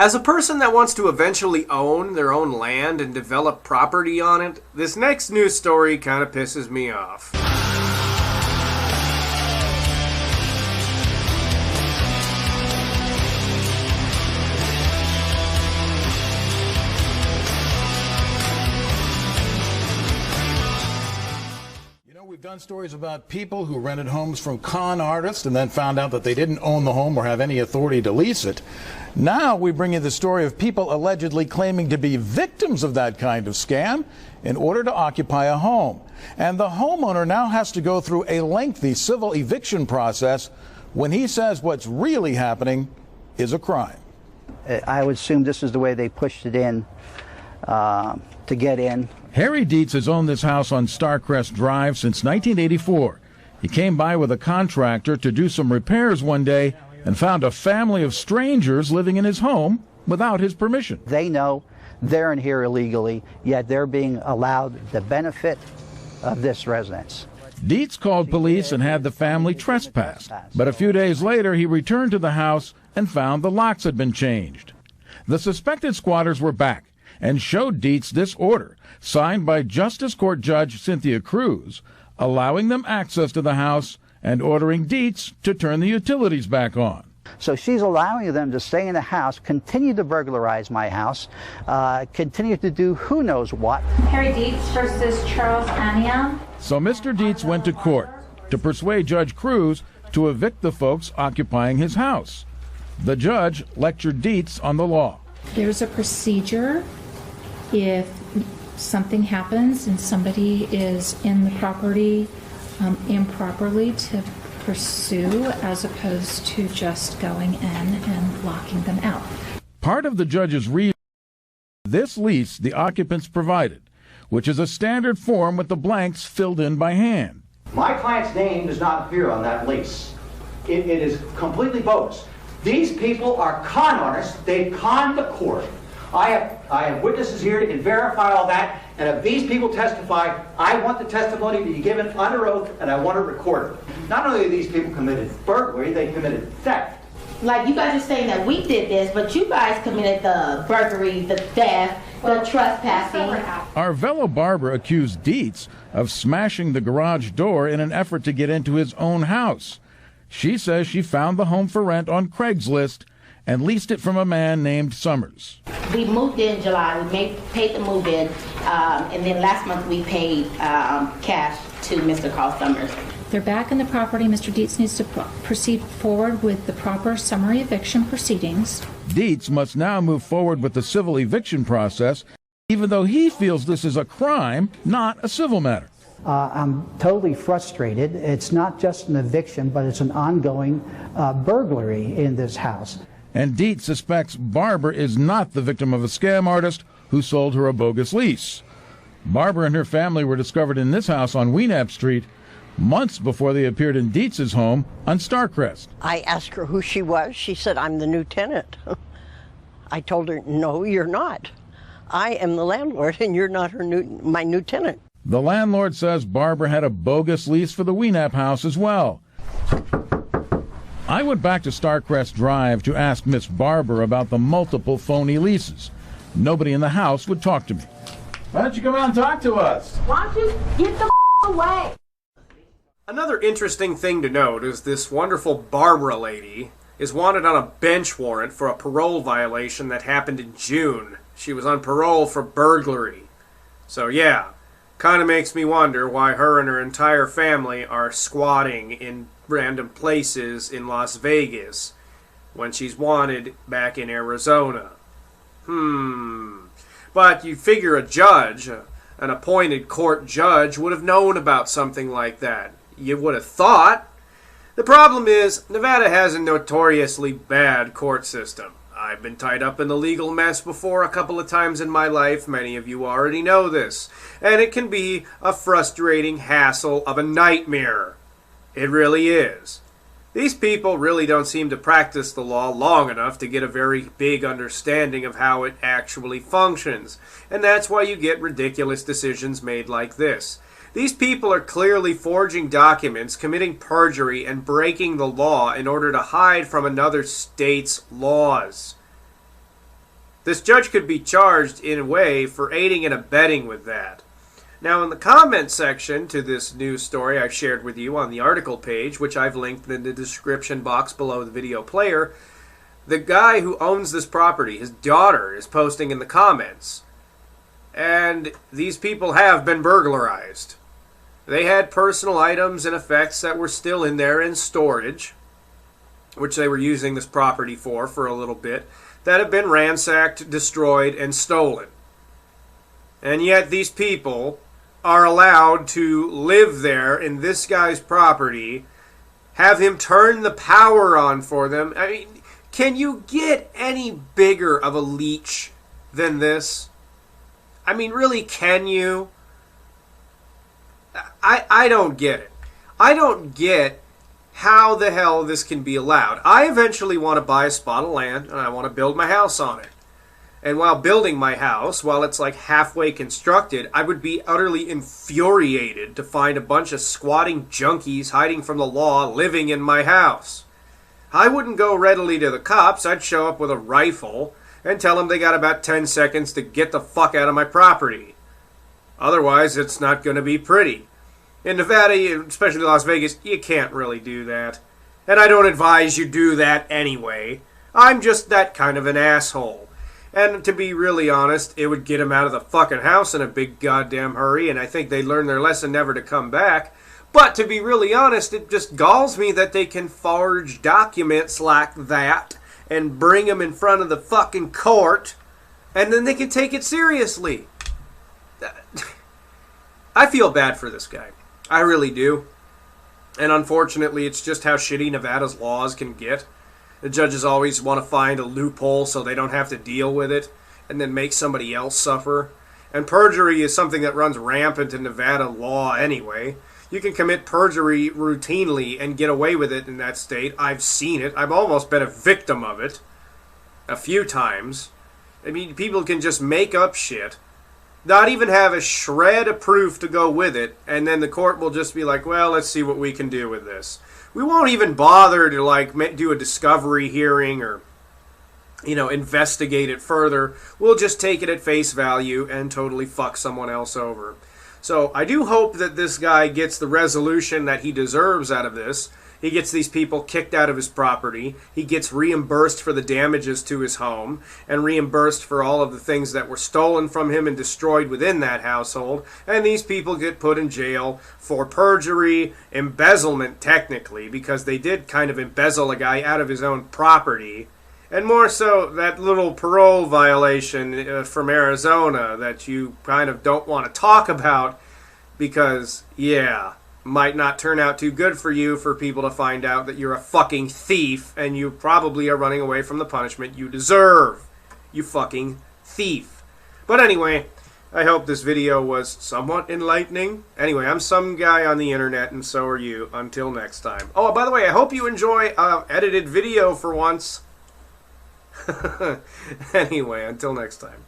As a person that wants to eventually own their own land and develop property on it, this next news story kind of pisses me off. We've done stories about people who rented homes from con artists and then found out that they didn't own the home or have any authority to lease it. Now we bring you the story of people allegedly claiming to be victims of that kind of scam in order to occupy a home. And the homeowner now has to go through a lengthy civil eviction process when he says what's really happening is a crime. I would assume this is the way they pushed it in to get in. Harry Dietz has owned this house on Starcrest Drive since 1984. He came by with a contractor to do some repairs one day and found a family of strangers living in his home without his permission. They know they're in here illegally, yet they're being allowed the benefit of this residence. Dietz called police and had the family trespassed, but a few days later he returned to the house and found the locks had been changed. The suspected squatters were back and showed Dietz this order, signed by Justice Court Judge Cynthia Cruz, allowing them access to the house and ordering Dietz to turn the utilities back on. So she's allowing them to stay in the house, continue to burglarize my house, continue to do who knows what. Harry Dietz versus Charles Ania. So Mr. Dietz went to court to persuade Judge Cruz to evict the folks occupying his house. The judge lectured Dietz on the law. There's a procedure if something happens and somebody is in the property improperly to pursue, as opposed to just going in and locking them out. Part of the judge's reason this lease the occupants provided, which is a standard form with the blanks filled in by hand. My client's name does not appear on that lease. It is completely bogus. These people are con artists. They conned the court. I have witnesses here that can verify all that, and if these people testify, I want the testimony to be given under oath, and I want it recorded. Not only have these people committed burglary, they committed theft. Like, you guys are saying that we did this, but you guys committed the burglary, the theft, the trespassing. Arvelo Barber accused Dietz of smashing the garage door in an effort to get into his own house. She says she found the home for rent on Craigslist and leased it from a man named Summers. We moved in July. We paid the move-in, and then last month we paid cash to Mr. Carl Summers. They're back in the property. Mr. Dietz needs to proceed forward with the proper summary eviction proceedings. Dietz must now move forward with the civil eviction process, even though he feels this is a crime, not a civil matter. I'm totally frustrated. It's not just an eviction, but it's an ongoing burglary in this house. And Dietz suspects Barber is not the victim of a scam artist who sold her a bogus lease. Barber and her family were discovered in this house on Weenap Street months before they appeared in Dietz's home on Starcrest. I asked her who she was. She said, "I'm the new tenant." I told her, "No, you're not. I am the landlord, and you're not my new tenant." The landlord says Barber had a bogus lease for the Weenap house as well. I went back to Starcrest Drive to ask Miss Barber about the multiple phony leases. Nobody in the house would talk to me. Why don't you come out and talk to us? Why don't you get the away? Another interesting thing to note is this wonderful Barbara lady is wanted on a bench warrant for a parole violation that happened in June. She was on parole for burglary. So yeah, kind of makes me wonder why her and her entire family are squatting in random places in Las Vegas when she's wanted back in Arizona. But you figure a judge, an appointed court judge, would have known about something like that. You would have thought. The problem is, Nevada has a notoriously bad court system. I've been tied up in a legal mess before a couple of times in my life. Many of you already know this. And it can be a frustrating hassle of a nightmare. It really is. These people really don't seem to practice the law long enough to get a very big understanding of how it actually functions. And that's why you get ridiculous decisions made like this. These people are clearly forging documents, committing perjury, and breaking the law in order to hide from another state's laws. This judge could be charged in a way for aiding and abetting with that. Now, in the comment section to this news story I've shared with you on the article page, which I've linked in the description box below the video player, the guy who owns this property, his daughter, is posting in the comments. And these people have been burglarized. They had personal items and effects that were still in there in storage, which they were using this property for a little bit, that have been ransacked, destroyed, and stolen. And yet these people are allowed to live there in this guy's property, have him turn the power on for them. I mean, can you get any bigger of a leech than this? I mean, really, can you? I don't get it. I don't get how the hell this can be allowed. I eventually want to buy a spot of land, and I want to build my house on it. And while building my house, while it's like halfway constructed, I would be utterly infuriated to find a bunch of squatting junkies hiding from the law living in my house. I wouldn't go readily to the cops. I'd show up with a rifle and tell them they got about 10 seconds to get the fuck out of my property. Otherwise, it's not going to be pretty. In Nevada, especially Las Vegas, you can't really do that. And I don't advise you do that anyway. I'm just that kind of an asshole. And to be really honest, it would get them out of the fucking house in a big goddamn hurry, and I think they'd learn their lesson never to come back. But to be really honest, it just galls me that they can forge documents like that and bring them in front of the fucking court, and then they can take it seriously. I feel bad for this guy. I really do. And unfortunately, it's just how shitty Nevada's laws can get. The judges always want to find a loophole so they don't have to deal with it and then make somebody else suffer. And perjury is something that runs rampant in Nevada law anyway. You can commit perjury routinely and get away with it in that state. I've seen it. I've almost been a victim of it a few times. I mean, people can just make up shit, not even have a shred of proof to go with it, and then the court will just be like, well, let's see what we can do with this. We won't even bother to, like, do a discovery hearing or, investigate it further. We'll just take it at face value and totally fuck someone else over. So I do hope that this guy gets the resolution that he deserves out of this. He gets these people kicked out of his property. He gets reimbursed for the damages to his home and reimbursed for all of the things that were stolen from him and destroyed within that household. And these people get put in jail for perjury, embezzlement technically, because they did kind of embezzle a guy out of his own property. And more so, that little parole violation from Arizona that you kind of don't want to talk about because, yeah, might not turn out too good for you for people to find out that you're a fucking thief and you probably are running away from the punishment you deserve. You fucking thief. But anyway, I hope this video was somewhat enlightening. Anyway, I'm some guy on the internet and so are you. Until next time. Oh, by the way, I hope you enjoy edited video for once. Anyway, until next time.